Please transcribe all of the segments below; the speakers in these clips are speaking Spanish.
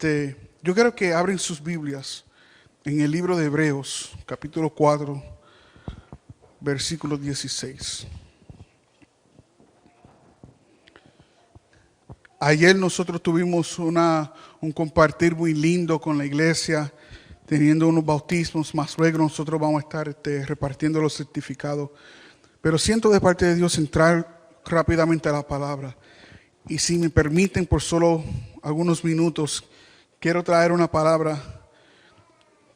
Yo quiero que abren sus Biblias en el libro de Hebreos, capítulo 4, versículo 16. Ayer nosotros tuvimos un compartir muy lindo con la iglesia, teniendo unos bautismos, más luego nosotros vamos a estar repartiendo los certificados. Pero siento de parte de Dios entrar rápidamente a la palabra. Y si me permiten por solo algunos minutos, quiero traer una palabra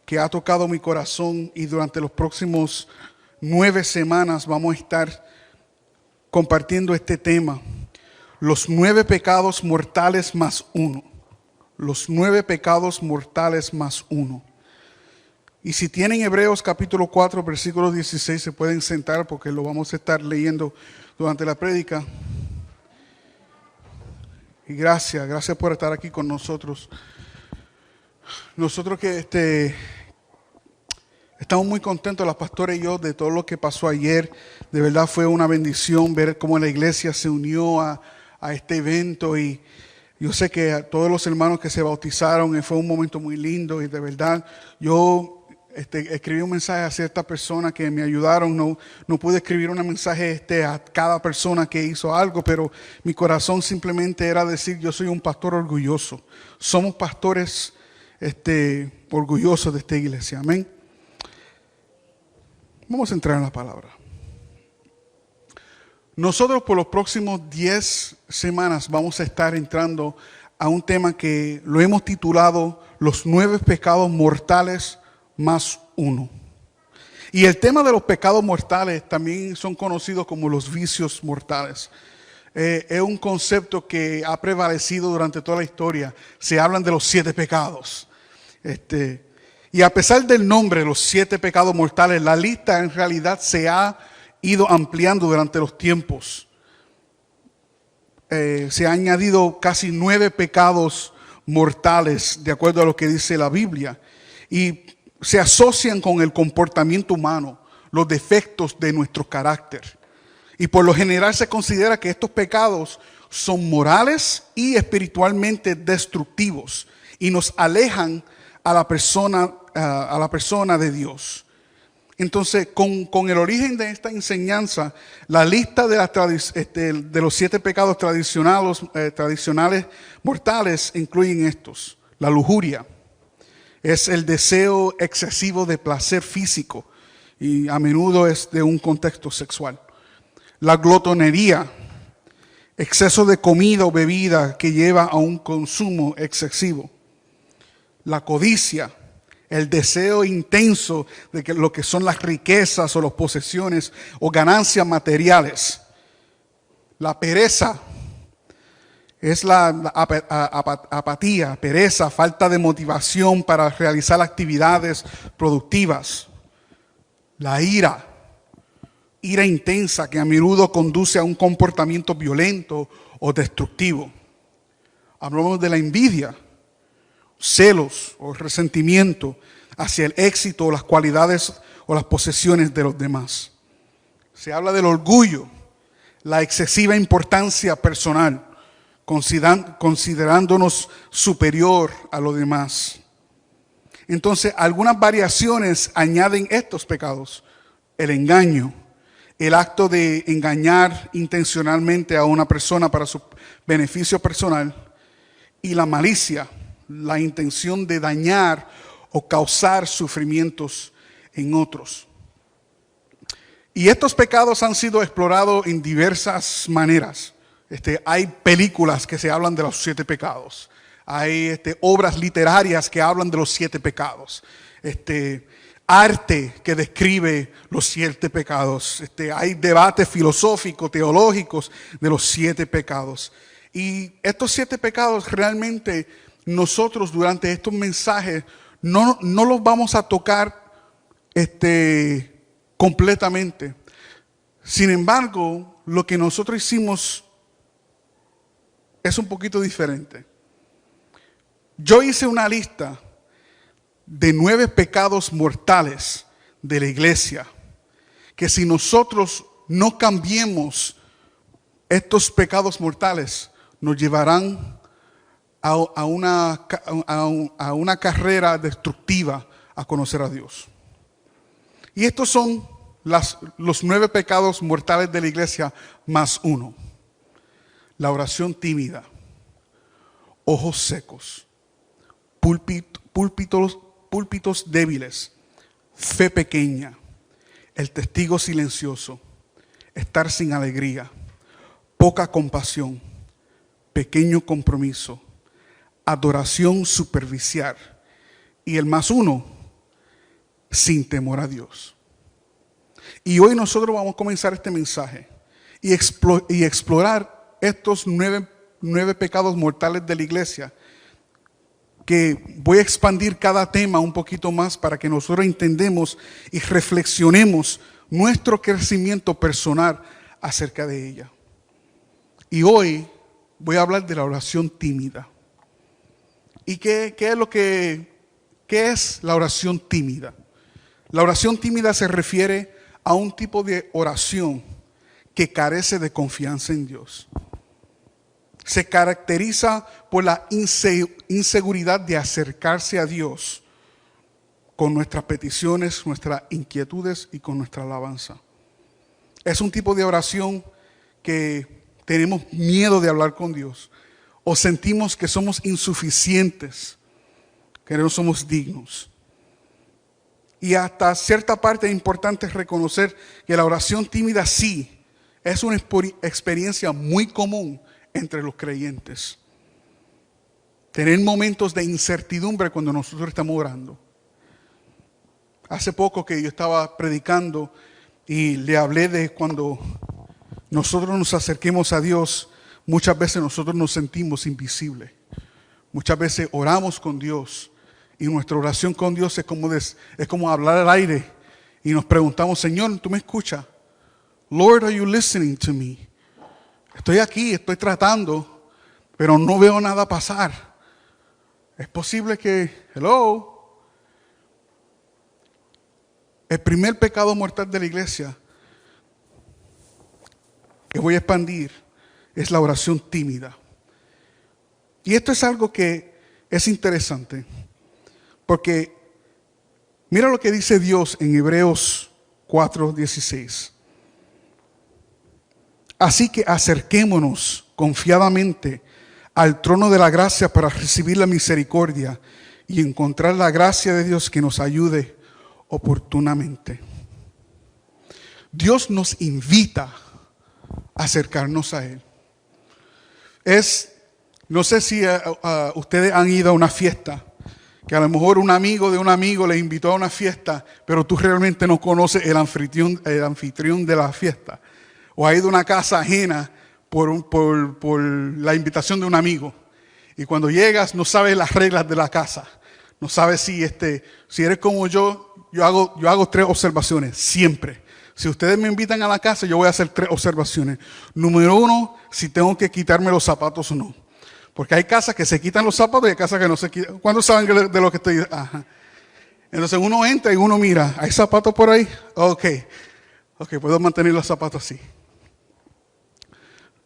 que ha tocado mi corazón y durante los próximos 9 semanas vamos a estar compartiendo este tema. Los 9 pecados mortales más uno. Los 9 pecados mortales más uno. Y si tienen Hebreos capítulo 4, versículo 16, se pueden sentar porque lo vamos a estar leyendo durante la prédica. Y gracias por estar aquí con nosotros. Nosotros que estamos muy contentos, la pastora y yo, de todo lo que pasó ayer. De verdad fue una bendición ver cómo la iglesia se unió a este evento. Y yo sé que a todos los hermanos que se bautizaron, fue un momento muy lindo. Y de verdad, yo escribí un mensaje a ciertas personas que me ayudaron. No pude escribir un mensaje a cada persona que hizo algo, pero mi corazón simplemente era decir, yo soy un pastor orgulloso. Somos pastores orgullosos de esta iglesia. Amén. Vamos a entrar en la palabra. Nosotros por los próximos 10 semanas vamos a estar entrando a un tema que lo hemos titulado Los 9 pecados mortales más uno. Y el tema de los pecados mortales también son conocidos como los vicios mortales. Es un concepto que ha prevalecido durante toda la historia. Se hablan de los 7 pecados. Y a pesar del nombre, los 7 pecados mortales, la lista en realidad se ha ido ampliando durante los tiempos. Se han añadido casi 9 pecados mortales, de acuerdo a lo que dice la Biblia. Y se asocian con el comportamiento humano, los defectos de nuestro carácter. Y por lo general se considera que estos pecados son morales y espiritualmente destructivos y nos alejan a la persona de Dios. Entonces, con el origen de esta enseñanza, la lista de los 7 pecados tradicionales mortales incluyen estos: la lujuria. Es el deseo excesivo de placer físico y a menudo es de un contexto sexual. La glotonería, exceso de comida o bebida que lleva a un consumo excesivo. La codicia, el deseo intenso de lo que son las riquezas o las posesiones o ganancias materiales. La pereza. Es la apatía, pereza, falta de motivación para realizar actividades productivas. La ira intensa que a menudo conduce a un comportamiento violento o destructivo. Hablamos de la envidia, celos o resentimiento hacia el éxito o las cualidades o las posesiones de los demás. Se habla del orgullo, la excesiva importancia personal, considerándonos superior a los demás. Entonces, algunas variaciones añaden estos pecados: el engaño, el acto de engañar intencionalmente a una persona para su beneficio personal, y la malicia, la intención de dañar o causar sufrimientos en otros. Y estos pecados han sido explorados en diversas maneras. Hay películas que se hablan de los 7 pecados. Hay obras literarias que hablan de los 7 pecados. Arte que describe los 7 pecados. Hay debates filosóficos, teológicos de los 7 pecados. Y estos 7 pecados realmente nosotros durante estos mensajes no los vamos a tocar completamente. Sin embargo, lo que nosotros hicimos es un poquito diferente. Yo hice una lista de 9 pecados mortales de la iglesia, que si nosotros no cambiemos estos pecados mortales, nos llevarán a una carrera destructiva a conocer a Dios. Y estos son los 9 pecados mortales de la iglesia más uno. La oración tímida, ojos secos, púlpitos débiles, fe pequeña, el testigo silencioso, estar sin alegría, poca compasión, pequeño compromiso, adoración superficial y el más uno, sin temor a Dios. Y hoy nosotros vamos a comenzar este mensaje y explorar estos 9 pecados mortales de la iglesia, que voy a expandir cada tema un poquito más para que nosotros entendamos y reflexionemos nuestro crecimiento personal acerca de ella. Y hoy voy a hablar de la oración tímida. ¿Y qué es la oración tímida? La oración tímida se refiere a un tipo de oración que carece de confianza en Dios. Se caracteriza por la inseguridad de acercarse a Dios con nuestras peticiones, nuestras inquietudes y con nuestra alabanza. Es un tipo de oración que tenemos miedo de hablar con Dios o sentimos que somos insuficientes, que no somos dignos. Y hasta cierta parte es importante reconocer que la oración tímida sí es una experiencia muy común entre los creyentes. Tener momentos de incertidumbre cuando nosotros estamos orando. Hace poco que yo estaba predicando y le hablé de cuando nosotros nos acerquemos a Dios, muchas veces nosotros nos sentimos invisibles. Muchas veces oramos con Dios y nuestra oración con Dios es como hablar al aire y nos preguntamos, Señor, ¿tú me escuchas? Lord, are you listening to me? Estoy aquí, estoy tratando, pero no veo nada pasar. Es posible que, hello. El primer pecado mortal de la iglesia que voy a expandir es la oración tímida. Y esto es algo que es interesante, porque mira lo que dice Dios en Hebreos 4:16. Así que acerquémonos confiadamente al trono de la gracia para recibir la misericordia y encontrar la gracia de Dios que nos ayude oportunamente. Dios nos invita a acercarnos a Él. No sé si ustedes han ido a una fiesta, que a lo mejor un amigo de un amigo le invitó a una fiesta, pero tú realmente no conoces el anfitrión de la fiesta. O ha ido a una casa ajena por la invitación de un amigo. Y cuando llegas no sabes las reglas de la casa. No sabes si eres como yo hago 3 observaciones, siempre. Si ustedes me invitan a la casa, yo voy a hacer 3 observaciones. Número 1, si tengo que quitarme los zapatos o no. Porque hay casas que se quitan los zapatos y hay casas que no se quitan. ¿Cuántos saben de lo que estoy diciendo? Ajá. Entonces uno entra y uno mira, ¿hay zapatos por ahí? Ok, puedo mantener los zapatos así.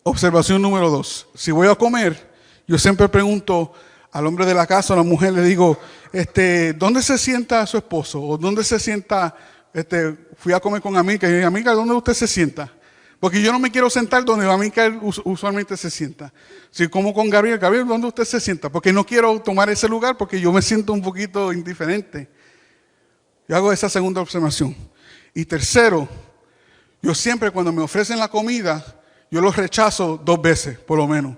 Observación número 2. Si voy a comer, yo siempre pregunto al hombre de la casa o a la mujer, le digo, ¿dónde se sienta su esposo? ¿O dónde se sienta? Fui a comer con Amica y dije, Amica, ¿dónde usted se sienta? Porque yo no me quiero sentar donde Amica usualmente se sienta. Si como con Gabriel, ¿dónde usted se sienta? Porque no quiero tomar ese lugar porque yo me siento un poquito indiferente. Yo hago esa segunda observación. Y tercero, yo siempre cuando me ofrecen la comida, yo los rechazo 2 veces, por lo menos.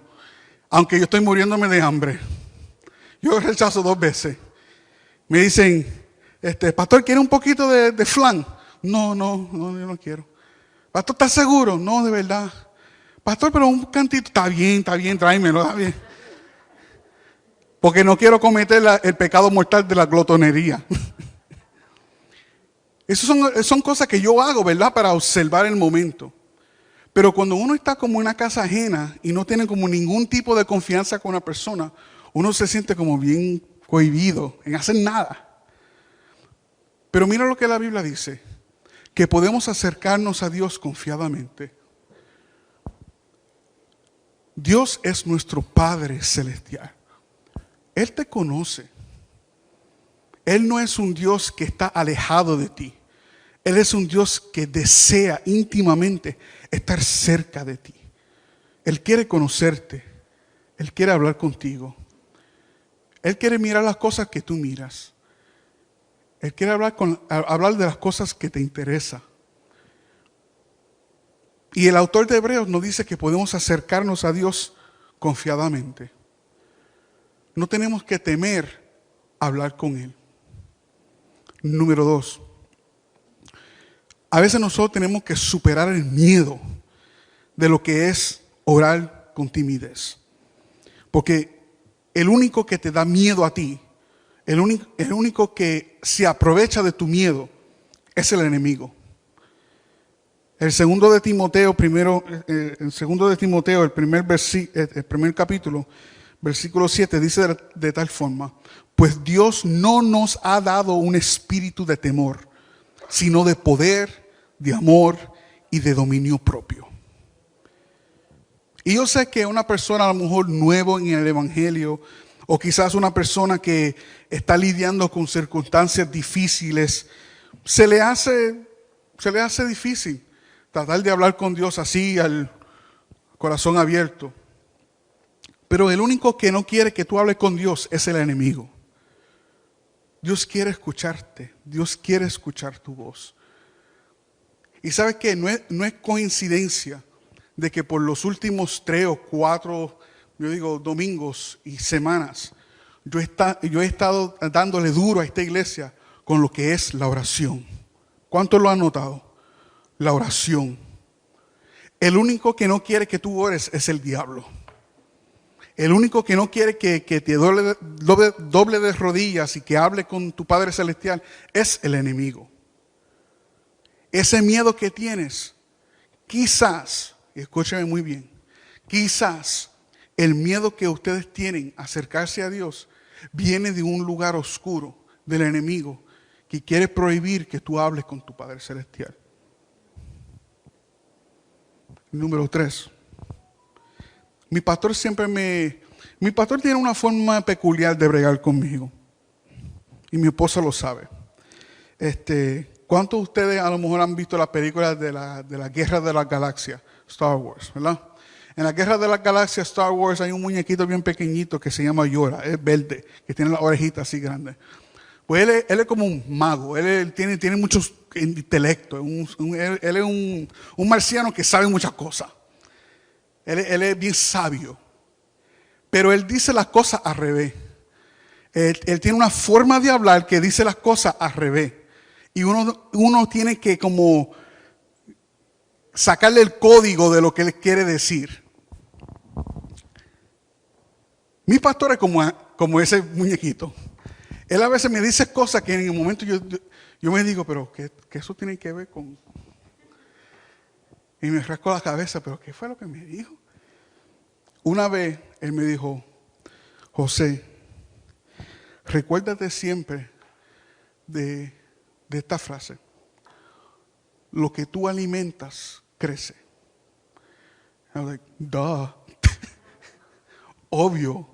Aunque yo estoy muriéndome de hambre. Yo los rechazo 2 veces. Me dicen, pastor, ¿quiere un poquito de flan? No, yo no quiero. Pastor, ¿estás seguro? No, de verdad. Pastor, pero un cantito. Está bien, tráemelo, está bien. Porque no quiero cometer el pecado mortal de la glotonería. Esas son cosas que yo hago, ¿verdad? Para observar el momento. Pero cuando uno está como en una casa ajena y no tiene como ningún tipo de confianza con una persona, uno se siente como bien cohibido en hacer nada. Pero mira lo que la Biblia dice, que podemos acercarnos a Dios confiadamente. Dios es nuestro Padre celestial. Él te conoce. Él no es un Dios que está alejado de ti. Él es un Dios que desea íntimamente estar cerca de ti. Él quiere conocerte. Él quiere hablar contigo. Él quiere mirar las cosas que tú miras. Él quiere hablar de las cosas que te interesan. Y el autor de Hebreos nos dice que podemos acercarnos a Dios confiadamente. No tenemos que temer hablar con Él. Número 2. A veces nosotros tenemos que superar el miedo de lo que es orar con timidez. Porque el único que te da miedo a ti, el único que se aprovecha de tu miedo, es el enemigo. El segundo de Timoteo, el primer capítulo, versículo 7, dice de tal forma: pues Dios no nos ha dado un espíritu de temor, sino de poder, de amor y de dominio propio. Y yo sé que una persona a lo mejor nuevo en el evangelio, o quizás una persona que está lidiando con circunstancias difíciles, se le hace difícil tratar de hablar con Dios así, al corazón abierto. Pero el único que no quiere que tú hables con Dios es el enemigo. Dios quiere escucharte. Dios quiere escuchar tu voz. Y ¿sabes qué? No es coincidencia de que por los últimos 3 o 4, domingos y semanas, yo he estado dándole duro a esta iglesia con lo que es la oración. ¿Cuántos lo han notado? La oración. El único que no quiere que tú ores es el diablo. El único que no quiere que te doble de rodillas y que hable con tu Padre Celestial es el enemigo. Ese miedo que tienes, quizás, y escúchame muy bien, quizás el miedo que ustedes tienen a acercarse a Dios viene de un lugar oscuro del enemigo que quiere prohibir que tú hables con tu Padre Celestial. Número 3. Mi pastor tiene una forma peculiar de bregar conmigo. Y mi esposa lo sabe. ¿Cuántos de ustedes a lo mejor han visto las películas de la Guerra de las Galaxias? Star Wars, ¿verdad? En la Guerra de las Galaxias, Star Wars, hay un muñequito bien pequeñito que se llama Yoda, es verde, que tiene las orejitas así grandes. Pues él es como un mago, él tiene muchos intelectos, él es un marciano que sabe muchas cosas. Él es bien sabio, pero él dice las cosas al revés. Él tiene una forma de hablar que dice las cosas al revés. Y uno tiene que como sacarle el código de lo que él quiere decir. Mi pastor es como ese muñequito. Él a veces me dice cosas que en el momento yo me digo, pero ¿qué eso tiene que ver con...? Y me rasco la cabeza, pero ¿qué fue lo que me dijo? Una vez él me dijo: José, recuérdate siempre de esta frase: lo que tú alimentas crece. I was like, duh. Obvio.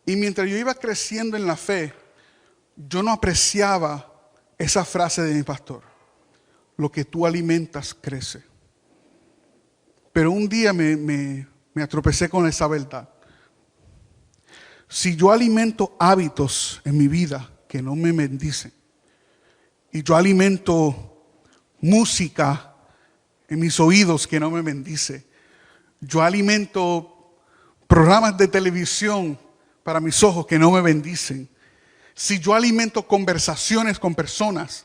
Y mientras yo iba creciendo en la fe, yo no apreciaba esa frase de mi pastor: lo que tú alimentas crece. Pero un día me atropecé con esa verdad. Si yo alimento hábitos en mi vida que no me bendicen, y yo alimento música en mis oídos que no me bendice, yo alimento programas de televisión para mis ojos que no me bendicen, si yo alimento conversaciones con personas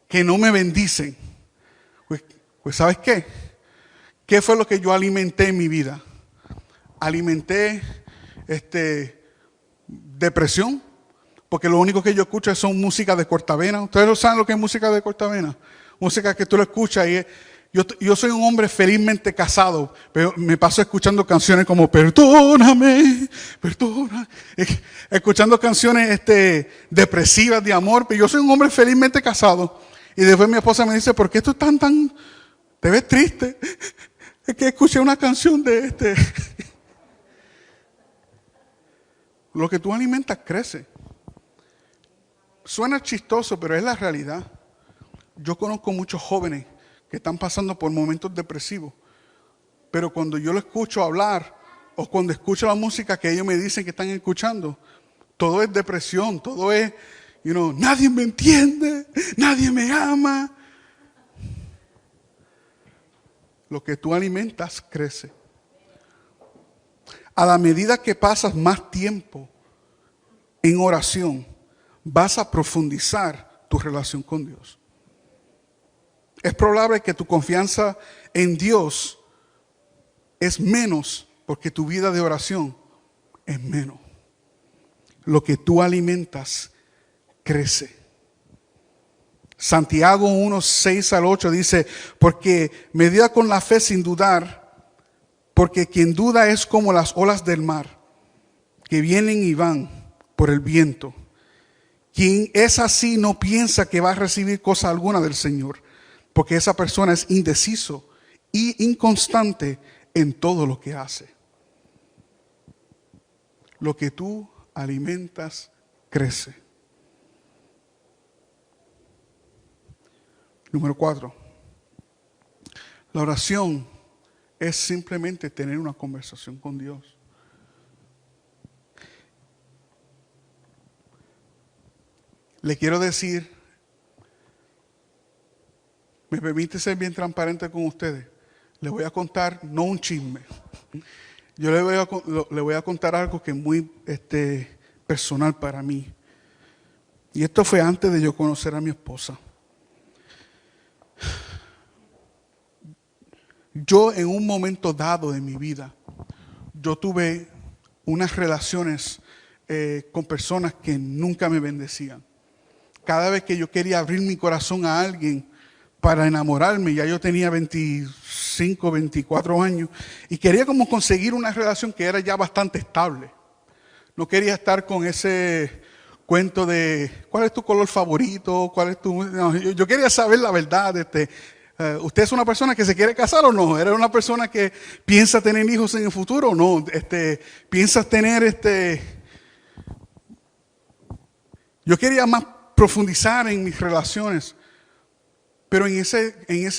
que no me bendicen, pues ¿sabes qué? ¿Qué fue lo que yo alimenté en mi vida? Alimenté depresión, porque lo único que yo escucho son música de cortavena. ¿Ustedes no saben lo que es música de cortavena? Música que tú lo escuchas y yo soy un hombre felizmente casado, pero me paso escuchando canciones como perdóname, escuchando canciones depresivas de amor, pero yo soy un hombre felizmente casado. Y después mi esposa me dice: ¿por qué tú estás te ves triste? Es que escuché una canción de Lo que tú alimentas crece. Suena chistoso, pero es la realidad. Yo conozco muchos jóvenes que están pasando por momentos depresivos, pero cuando yo lo escucho hablar o cuando escucho la música que ellos me dicen que están escuchando, todo es depresión, todo es, nadie me entiende, nadie me ama. Lo que tú alimentas crece. A la medida que pasas más tiempo en oración, vas a profundizar tu relación con Dios. Es probable que tu confianza en Dios es menos porque tu vida de oración es menos. Lo que tú alimentas crece. Santiago 1:6-8 dice, porque medida con la fe sin dudar, porque quien duda es como las olas del mar, que vienen y van por el viento. Quien es así no piensa que va a recibir cosa alguna del Señor, porque esa persona es indeciso y inconstante en todo lo que hace. Lo que tú alimentas crece. Número 4. La oración es simplemente tener una conversación con Dios. Le quiero decir, me permite ser bien transparente con ustedes. Le voy a contar, no un chisme. Yo le voy a contar algo que es muy personal para mí. Y esto fue antes de yo conocer a mi esposa. Yo en un momento dado de mi vida, yo tuve unas relaciones con personas que nunca me bendecían. Cada vez que yo quería abrir mi corazón a alguien para enamorarme, ya yo tenía 25, 24 años, y quería como conseguir una relación que era ya bastante estable. No quería estar con ese cuento de ¿cuál es tu color favorito? ¿Cuál es tu...? No, yo quería saber la verdad. ¿Usted es una persona que se quiere casar o no? ¿Era una persona que piensa tener hijos en el futuro o no? ¿Piensas tener Yo quería más profundizar en mis relaciones, pero en esa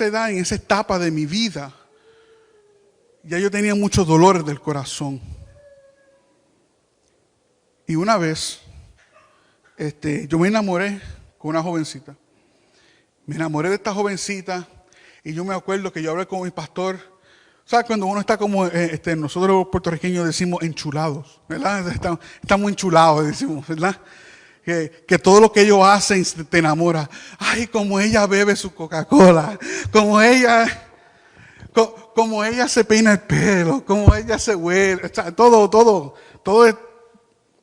edad, en esa etapa de mi vida, ya yo tenía muchos dolores del corazón. Y una vez, yo me enamoré con una jovencita. Me enamoré de esta jovencita y yo me acuerdo que yo hablé con mi pastor. ¿Sabes? Cuando uno está como, nosotros los puertorriqueños decimos enchulados, ¿verdad? Estamos enchulados, decimos, ¿verdad? Que todo lo que ellos hacen te enamora. Ay, como ella bebe su Coca-Cola, como ella se peina el pelo, como ella se huele, todo es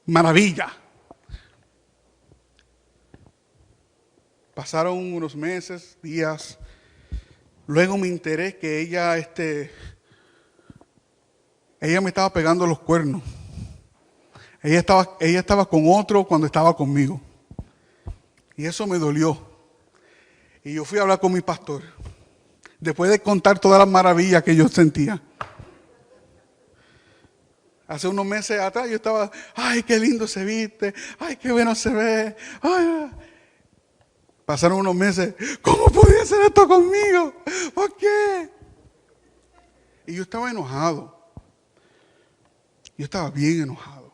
maravilla. Pasaron unos meses, días. Luego me enteré que ella me estaba pegando los cuernos. Ella estaba con otro cuando estaba conmigo. Y eso me dolió. Y yo fui a hablar con mi pastor. Después de contar todas las maravillas que yo sentía. Hace unos meses atrás yo estaba, ay, qué lindo se viste. Ay, qué bueno se ve. Ay. Pasaron unos meses, ¿cómo podía hacer esto conmigo? ¿Por qué? Y yo estaba enojado. Yo estaba bien enojado.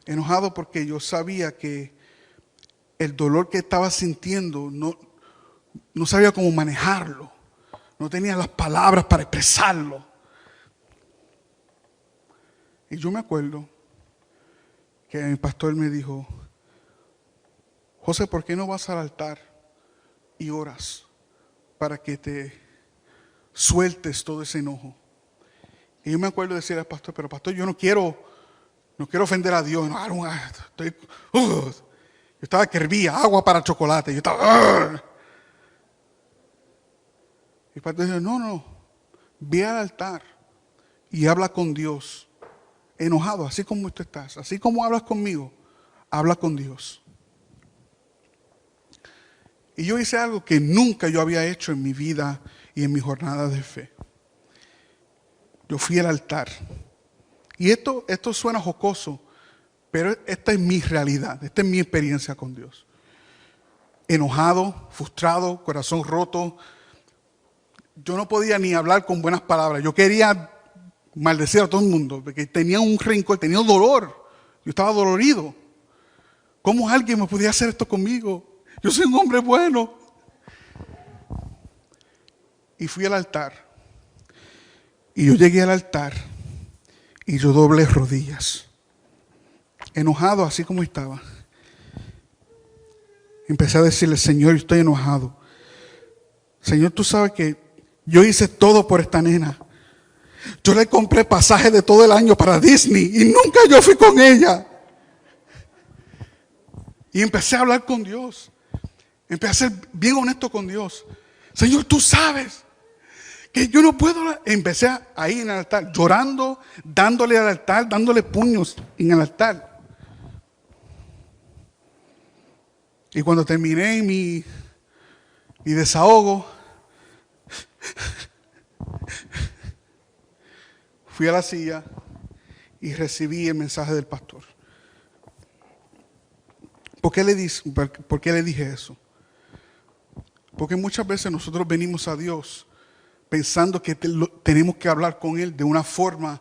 Enojado porque yo sabía que el dolor que estaba sintiendo no sabía cómo manejarlo. No tenía las palabras para expresarlo. Y yo me acuerdo que mi pastor me dijo, José, ¿por qué no vas al altar y oras para que te sueltes todo ese enojo? Y yo me acuerdo de decirle al pastor, pero pastor, yo no quiero ofender a Dios. Yo estaba que hervía, agua para chocolate. Yo estaba... Y el pastor dijo, no, ve al altar y habla con Dios. Enojado, así como tú estás, así como hablas conmigo, habla con Dios. Y yo hice algo que nunca yo había hecho en mi vida y en mi jornada de fe. Yo fui al altar. Y esto suena jocoso, Pero esta es mi realidad, esta es mi experiencia con Dios. Enojado, frustrado, corazón roto. Yo no podía ni hablar con buenas palabras. Yo quería maldecir a todo el mundo, porque tenía un rencor, tenía dolor. Yo estaba dolorido. ¿Cómo alguien me podía hacer esto conmigo? Yo soy un hombre bueno. Y fui al altar. Y yo llegué al altar y yo doblé rodillas. Enojado así como estaba. Empecé a decirle, Señor, yo estoy enojado. Señor, tú sabes que yo hice todo por esta nena. Yo le compré pasaje de todo el año para Disney y nunca yo fui con ella. Y empecé a hablar con Dios. Empecé a ser bien honesto con Dios. Señor, tú sabes que yo no puedo. Empecé ahí en el altar, llorando, dándole al altar, dándole puños en el altar. Y cuando terminé mi desahogo, fui a la silla y recibí el mensaje del pastor. ¿Por qué le dije eso? Porque muchas veces nosotros venimos a Dios pensando que tenemos que hablar con Él de una forma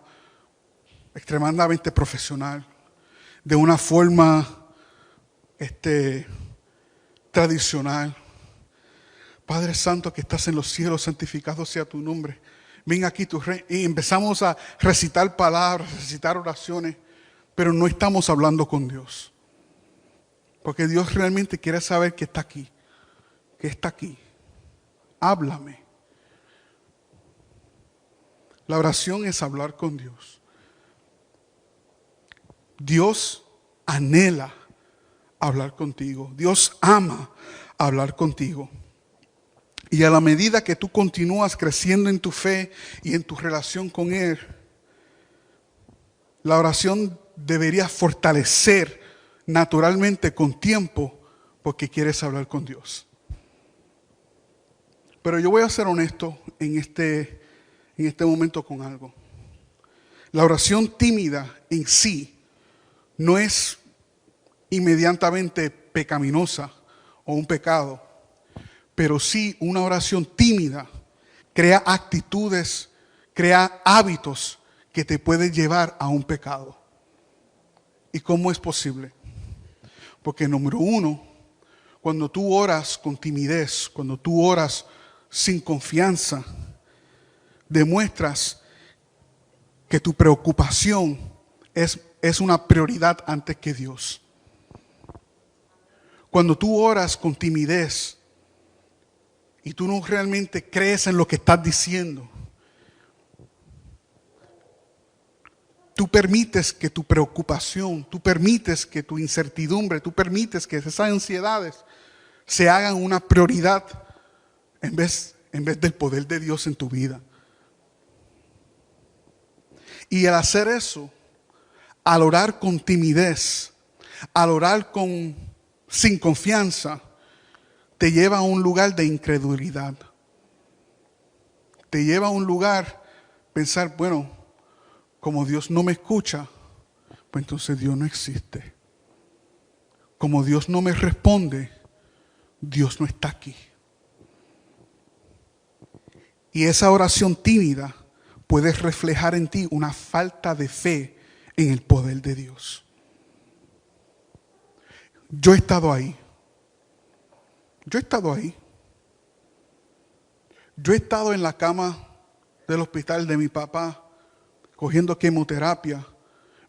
extremadamente profesional, de una forma tradicional. Padre Santo que estás en los cielos, santificado sea tu nombre. Ven aquí tu rey. Y empezamos a recitar palabras, recitar oraciones, pero no estamos hablando con Dios. Porque Dios realmente quiere saber que está aquí, que está aquí. Háblame. La oración es hablar con Dios. Dios anhela hablar contigo. Dios ama hablar contigo. Y a la medida que tú continúas creciendo en tu fe y en tu relación con Él, la oración debería fortalecer naturalmente con tiempo porque quieres hablar con Dios. Pero yo voy a ser honesto en este momento con algo. La oración tímida en sí no es inmediatamente pecaminosa o un pecado, pero sí una oración tímida crea actitudes, crea hábitos que te pueden llevar a un pecado. ¿Y cómo es posible? Porque número uno, cuando tú oras con timidez, cuando tú oras sin confianza, demuestras que tu preocupación es una prioridad antes que Dios. Cuando tú oras con timidez y tú no realmente crees en lo que estás diciendo, tú permites que tu preocupación, tú permites que tu incertidumbre, tú permites que esas ansiedades se hagan una prioridad en vez del poder de Dios en tu vida. Y al hacer eso, al orar con timidez, al orar sin confianza, te lleva a un lugar de incredulidad. Te lleva a un lugar pensar, bueno, como Dios no me escucha, pues entonces Dios no existe. Como Dios no me responde, Dios no está aquí. Y esa oración tímida puede reflejar en ti una falta de fe en el poder de Dios. Yo he estado ahí. Yo he estado ahí. Yo he estado en la cama del hospital de mi papá, cogiendo quimioterapia,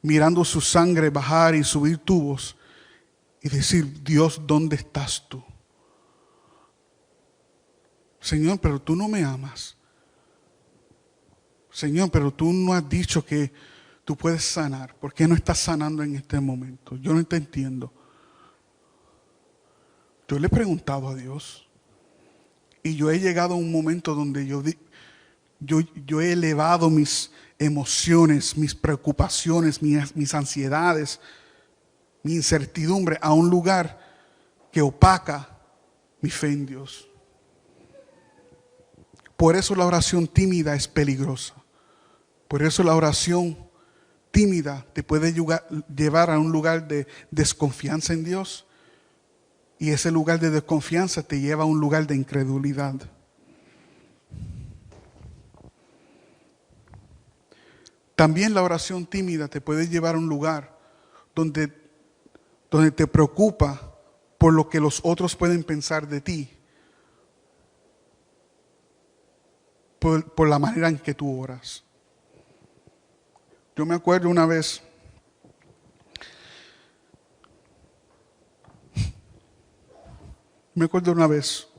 mirando su sangre bajar y subir tubos y decir, Dios, ¿dónde estás tú? Señor, pero tú no me amas. Señor, pero tú no has dicho que tú puedes sanar. ¿Por qué no estás sanando en este momento? Yo no te entiendo. Yo le he preguntado a Dios y yo he llegado a un momento donde yo he elevado mis emociones, mis preocupaciones, mis ansiedades, mi incertidumbre a un lugar que opaca mi fe en Dios. Por eso la oración tímida es peligrosa. Por eso la oración tímida te puede llevar a un lugar de desconfianza en Dios. Y ese lugar de desconfianza te lleva a un lugar de incredulidad. También la oración tímida te puede llevar a un lugar donde te preocupa por lo que los otros pueden pensar de ti, por la manera en que tú oras. Yo me acuerdo una vez,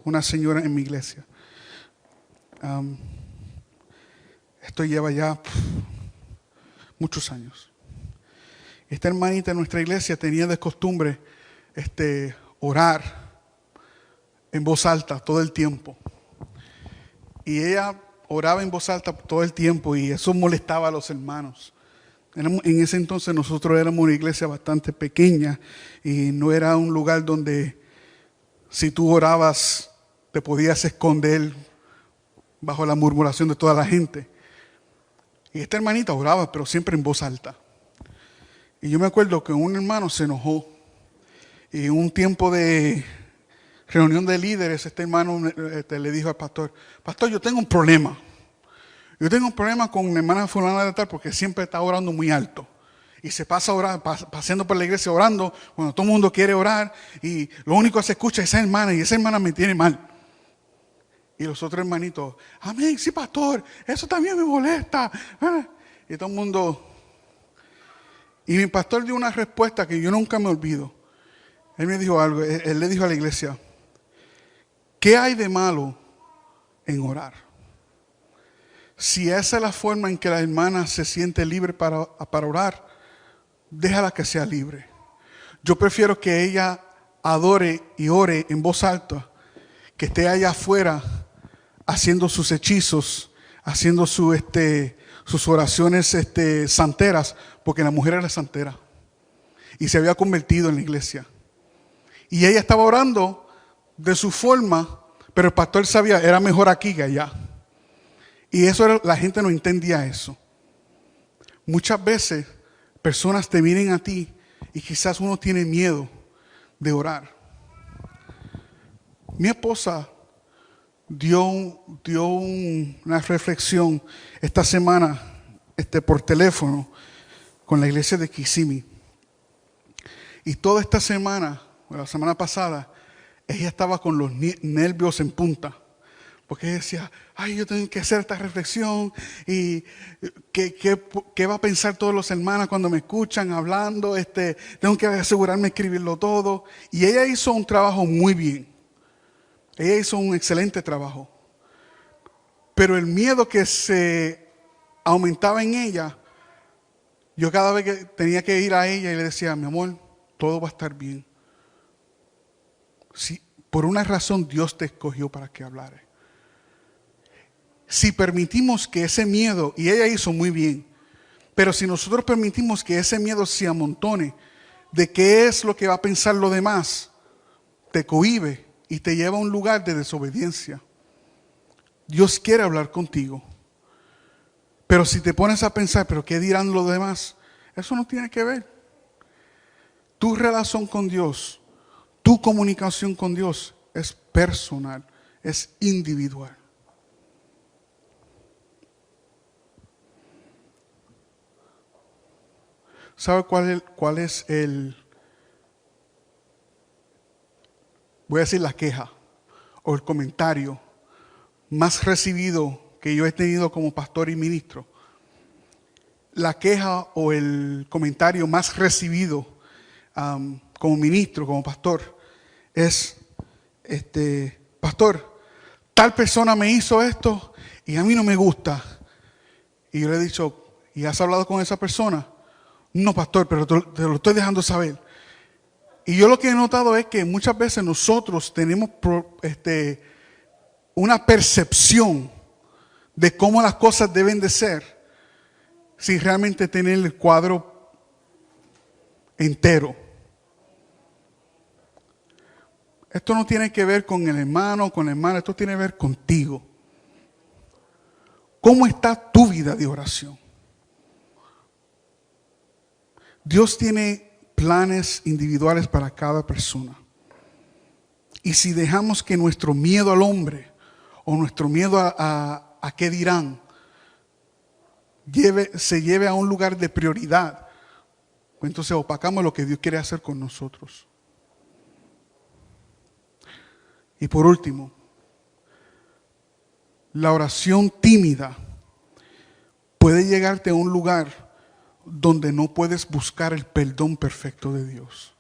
una señora en mi iglesia. Esto lleva ya muchos años. Esta hermanita en nuestra iglesia tenía de costumbre orar en voz alta todo el tiempo. Y ella oraba en voz alta todo el tiempo y eso molestaba a los hermanos. En ese entonces nosotros éramos una iglesia bastante pequeña y no era un lugar donde si tú orabas te podías esconder bajo la murmuración de toda la gente. Y esta hermanita oraba, pero siempre en voz alta. Y yo me acuerdo que un hermano se enojó. Y en un tiempo de reunión de líderes, este hermano le dijo al pastor: pastor, yo tengo un problema. Yo tengo un problema con mi hermana fulana de tal porque siempre está orando muy alto. Y se pasa orando, paseando por la iglesia orando cuando todo el mundo quiere orar. Y lo único que se escucha es esa hermana y esa hermana me tiene mal. Y los otros hermanitos: amén, sí pastor, eso también me molesta. Y todo el mundo... Y mi pastor dio una respuesta que yo nunca me olvido. Él me dijo algo, él le dijo a la iglesia: ¿qué hay de malo en orar? Si esa es la forma en que la hermana se siente libre para orar, déjala que sea libre. Yo prefiero que ella adore y ore en voz alta, que esté allá afuera haciendo sus hechizos, haciendo sus oraciones santeras, porque la mujer era santera y se había convertido en la iglesia. Y ella estaba orando de su forma, pero el pastor sabía, era mejor aquí que allá. Y la gente no entendía eso. Muchas veces personas te vienen a ti y quizás uno tiene miedo de orar. Mi esposa dio una reflexión esta semana por teléfono con la iglesia de Kissimmee. Y toda esta semana, la semana pasada, ella estaba con los nervios en punta. Porque ella decía: ay, yo tengo que hacer esta reflexión. Y ¿qué va a pensar todos los hermanos cuando me escuchan hablando? Tengo que asegurarme de escribirlo todo. Y ella hizo un trabajo muy bien. Ella hizo un excelente trabajo. Pero el miedo que se aumentaba en ella, yo cada vez que tenía que ir a ella y le decía: mi amor, todo va a estar bien. Si por una razón Dios te escogió para que hablaras. Si permitimos que ese miedo, y ella hizo muy bien, pero si nosotros permitimos que ese miedo se amontone de qué es lo que va a pensar lo demás, te cohíbe y te lleva a un lugar de desobediencia. Dios quiere hablar contigo, pero si te pones a pensar, pero ¿qué dirán los demás? Eso no tiene que ver. Tu relación con Dios, tu comunicación con Dios es personal, es individual. ¿Sabe cuál es voy a decir la queja o el comentario más recibido que yo he tenido como pastor y ministro? La queja o el comentario más recibido como ministro, como pastor, es: pastor, tal persona me hizo esto y a mí no me gusta. Y yo le he dicho: ¿y has hablado con esa persona? No, pastor, pero te lo estoy dejando saber. Y yo lo que he notado es que muchas veces nosotros tenemos una percepción de cómo las cosas deben de ser, sin realmente tener el cuadro entero. Esto no tiene que ver con el hermano o con la hermana, esto tiene que ver contigo. ¿Cómo está tu vida de oración? Dios tiene planes individuales para cada persona. Y si dejamos que nuestro miedo al hombre o nuestro miedo a qué dirán se lleve a un lugar de prioridad, pues entonces opacamos lo que Dios quiere hacer con nosotros. Y por último, la oración tímida puede llegarte a un lugar donde no puedes buscar el perdón perfecto de Dios.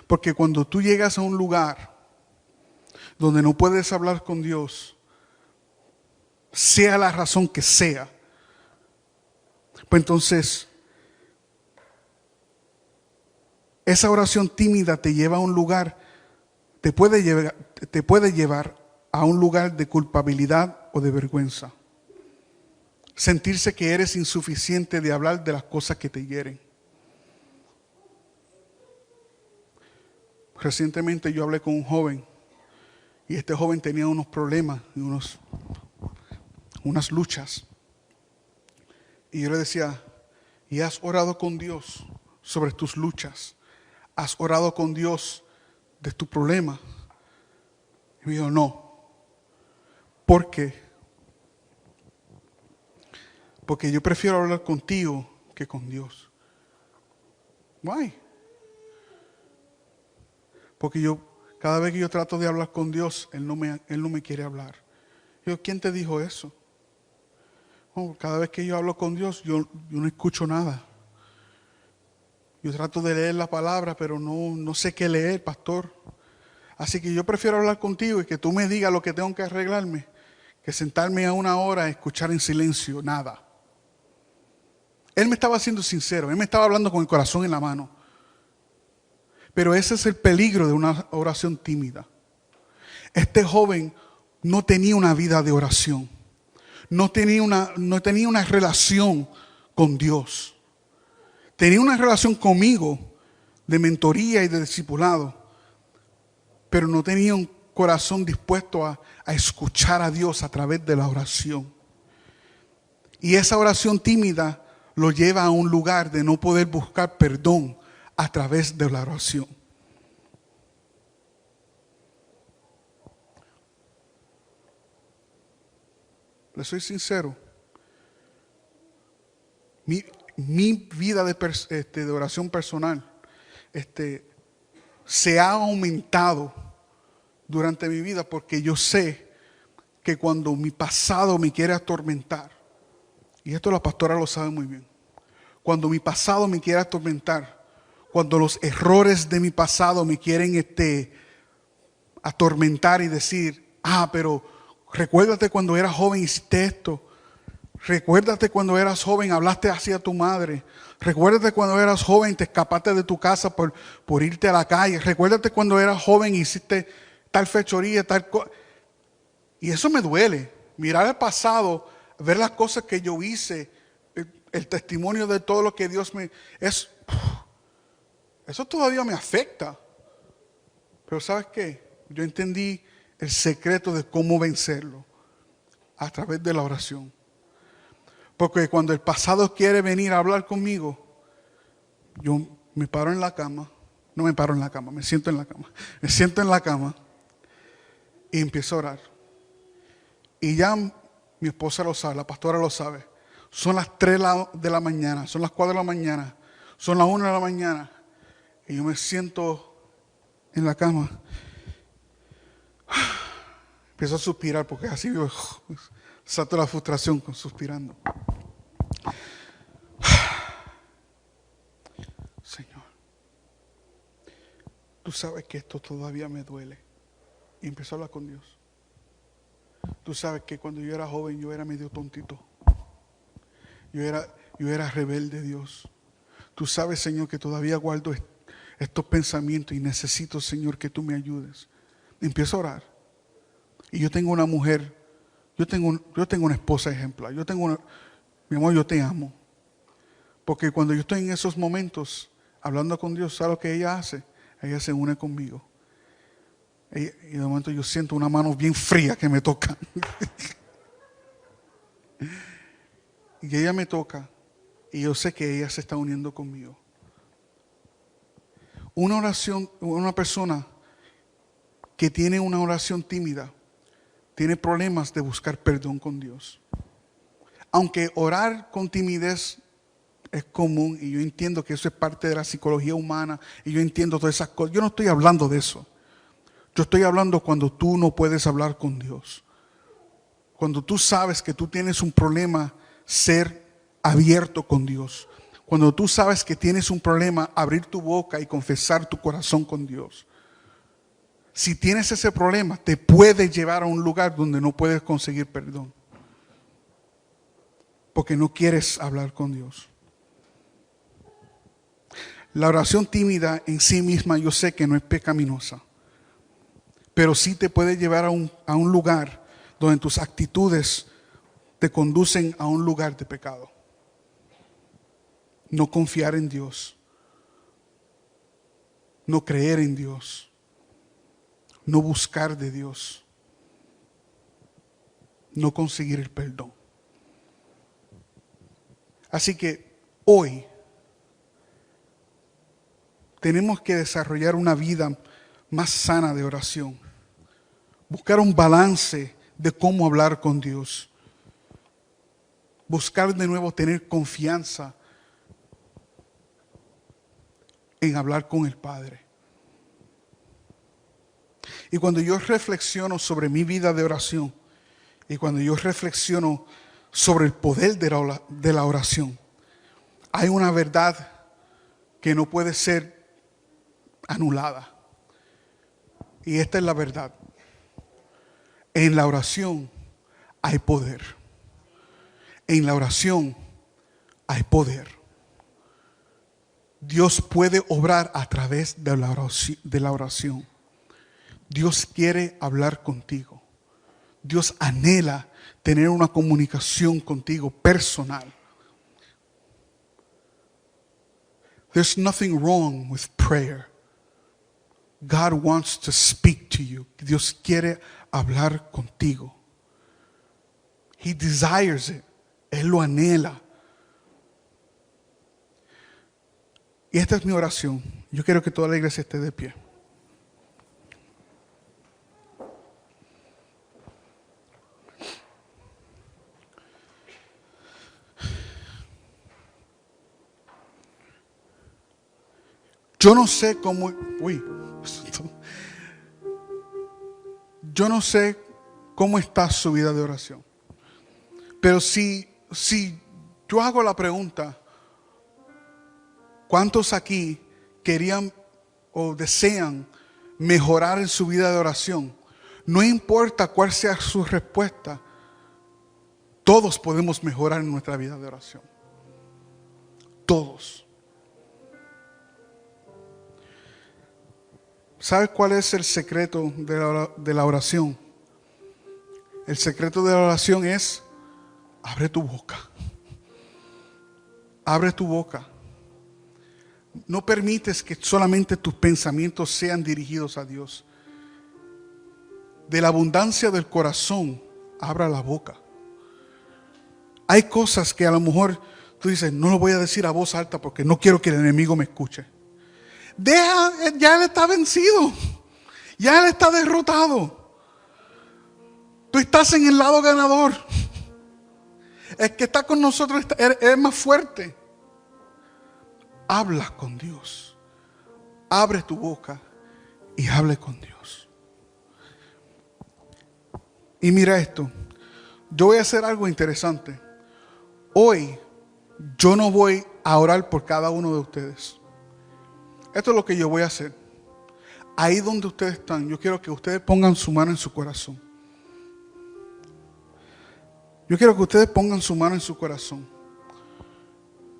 Porque cuando tú llegas a un lugar donde no puedes hablar con Dios, sea la razón que sea, pues entonces esa oración tímida te lleva a un lugar, te puede llevar a un lugar de culpabilidad o de vergüenza. Sentirse que eres insuficiente de hablar de las cosas que te hieren. Recientemente yo hablé con un joven y este joven tenía unos problemas y unas luchas. Y yo le decía, ¿y has orado con Dios sobre tus luchas? ¿Has orado con Dios de tu problema? Y me dijo, no. ¿Por qué? Porque yo prefiero hablar contigo que con Dios. Why? Porque cada vez que yo trato de hablar con Dios, Él no me quiere hablar. Yo, ¿quién te dijo eso? Oh, cada vez que yo hablo con Dios, yo no escucho nada. Yo trato de leer la palabra, pero no sé qué leer, pastor. Así que yo prefiero hablar contigo y que tú me digas lo que tengo que arreglarme, que sentarme a una hora a escuchar en silencio, nada. Él me estaba siendo sincero, él me estaba hablando con el corazón en la mano. Pero ese es el peligro de una oración tímida. Este joven no tenía una vida de oración. No tenía una relación con Dios. Tenía una relación conmigo de mentoría y de discipulado. Pero no tenía un corazón dispuesto a escuchar a Dios a través de la oración. Y esa oración tímida lo lleva a un lugar de no poder buscar perdón a través de la oración. Le soy sincero. Mi vida de oración personal se ha aumentado durante mi vida porque yo sé que cuando mi pasado me quiere atormentar, y esto la pastora lo sabe muy bien, cuando mi pasado me quiere atormentar, cuando los errores de mi pasado me quieren atormentar y decir, pero recuérdate cuando eras joven hiciste esto. Recuérdate cuando eras joven hablaste así a tu madre. Recuérdate cuando eras joven te escapaste de tu casa por irte a la calle. Recuérdate cuando eras joven hiciste tal fechoría, tal cosa. Y eso me duele. Mirar el pasado, ver las cosas que yo hice, el testimonio de todo lo que Dios eso todavía me afecta. Pero ¿sabes qué? Yo entendí el secreto de cómo vencerlo a través de la oración. Porque cuando el pasado quiere venir a hablar conmigo, yo me paro en la cama. No me paro en la cama, me siento en la cama. Me siento en la cama y empiezo a orar. Y ya mi esposa lo sabe, la pastora lo sabe. Son las 3 de la mañana, son las 4 de la mañana, son las 1 de la mañana. Y yo me siento en la cama. Empiezo a suspirar porque así yo salto la frustración suspirando. Señor, tú sabes que esto todavía me duele. Y empezó a hablar con Dios. Tú sabes que cuando yo era joven yo era medio tontito. Yo era rebelde, Dios. Tú sabes, Señor, que todavía guardo estos pensamientos y necesito, Señor, que tú me ayudes. Empiezo a orar. Y yo tengo una mujer, yo tengo una esposa ejemplar. Mi amor, yo te amo. Porque cuando yo estoy en esos momentos hablando con Dios, ¿sabes lo que ella hace? Ella se une conmigo. Y de momento yo siento una mano bien fría que me toca. Y ella me toca Y yo sé que ella se está uniendo conmigo. Una persona que tiene una oración tímida, tiene problemas de buscar perdón con Dios. Aunque orar con timidez es común, y yo entiendo que eso es parte de la psicología humana, y yo entiendo todas esas cosas. Yo no estoy hablando de eso. Yo estoy hablando cuando tú no puedes hablar con Dios. Cuando tú sabes que tú tienes un problema, ser abierto con Dios. Cuando tú sabes que tienes un problema, abrir tu boca y confesar tu corazón con Dios. Si tienes ese problema, te puede llevar a un lugar donde no puedes conseguir perdón. Porque no quieres hablar con Dios. La oración tímida en sí misma yo sé que no es pecaminosa. Pero sí te puede llevar a un lugar donde tus actitudes te conducen a un lugar de pecado. No confiar en Dios. No creer en Dios. No buscar de Dios. No conseguir el perdón. Así que hoy tenemos que desarrollar una vida más sana de oración. Buscar un balance de cómo hablar con Dios. Buscar de nuevo tener confianza en hablar con el Padre. Y cuando yo reflexiono sobre mi vida de oración, y cuando yo reflexiono sobre el poder de la oración, hay una verdad que no puede ser anulada. Y esta es la verdad. En la oración hay poder. En la oración hay poder. Dios puede obrar a través de la oración. Dios quiere hablar contigo. Dios anhela tener una comunicación contigo personal. There's nothing wrong with prayer. God wants to speak to you. Dios quiere hablar contigo. He desires it. Él lo anhela. Y esta es mi oración. Yo quiero que toda la iglesia esté de pie. Yo no sé cómo... Yo no sé cómo está su vida de oración. Pero si yo hago la pregunta, ¿cuántos aquí querían o desean mejorar en su vida de oración? No importa cuál sea su respuesta, todos podemos mejorar en nuestra vida de oración. Todos. ¿Sabes cuál es el secreto de la oración? El secreto de la oración es: abre tu boca. Abre tu boca. No permites que solamente tus pensamientos sean dirigidos a Dios. De la abundancia del corazón, abra la boca. Hay cosas que a lo mejor tú dices, no lo voy a decir a voz alta porque no quiero que el enemigo me escuche. Ya él está vencido. Ya él está derrotado. Tú estás en el lado ganador. El que está con nosotros es más fuerte. Habla con Dios. Abre tu boca y hable con Dios. Y mira esto. Yo voy a hacer algo interesante. Hoy yo no voy a orar por cada uno de ustedes. Esto es lo que yo voy a hacer. Ahí donde ustedes están, yo quiero que ustedes pongan su mano en su corazón. Yo quiero que ustedes pongan su mano en su corazón.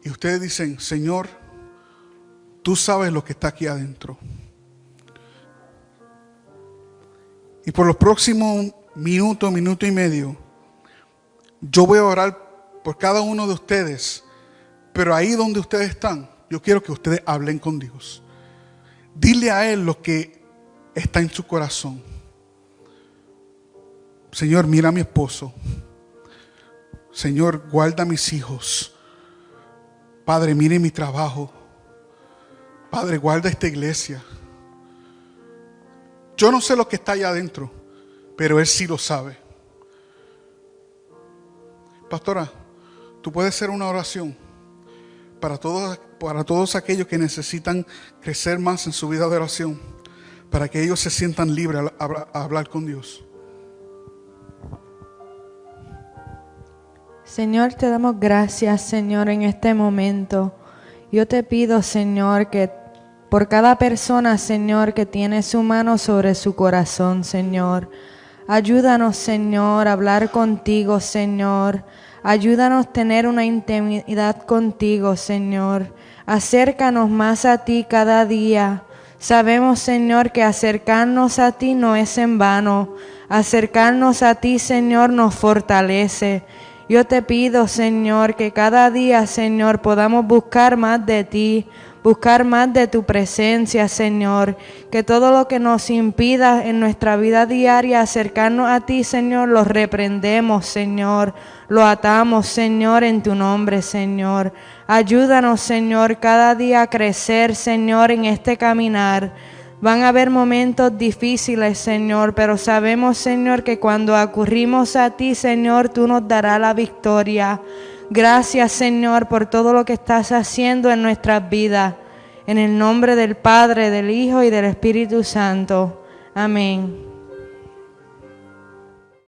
Y ustedes dicen, Señor, tú sabes lo que está aquí adentro. Y por los próximos minuto y medio, yo voy a orar por cada uno de ustedes. Pero ahí donde ustedes están, yo quiero que ustedes hablen con Dios. Dile a Él lo que está en su corazón. Señor, mira a mi esposo. Señor, guarda a mis hijos. Padre, mire mi trabajo. Padre, guarda esta iglesia. Yo no sé lo que está allá adentro, pero Él sí lo sabe. Pastora, tú puedes hacer una oración para todos aquellos que necesitan crecer más en su vida de oración, para que ellos se sientan libres a hablar con Dios. Señor, te damos gracias, Señor, en este momento. Yo te pido, Señor, que por cada persona, Señor, que tiene su mano sobre su corazón, Señor, ayúdanos, Señor, a hablar contigo, Señor. Ayúdanos a tener una intimidad contigo, Señor. Acércanos más a ti cada día. Sabemos, Señor, que acercarnos a ti no es en vano. Acercarnos a ti, Señor, nos fortalece. Yo te pido, Señor, que cada día, Señor, podamos buscar más de ti, buscar más de tu presencia, Señor. Que todo lo que nos impida en nuestra vida diaria acercarnos a ti, Señor, lo reprendemos, Señor. Lo atamos, Señor, en tu nombre, Señor. Ayúdanos, Señor, cada día a crecer, Señor, en este caminar. Van a haber momentos difíciles, Señor, pero sabemos, Señor, que cuando acurrimos a ti, Señor, tú nos darás la victoria. Gracias, Señor, por todo lo que estás haciendo en nuestras vidas. En el nombre del Padre, del Hijo y del Espíritu Santo. Amén.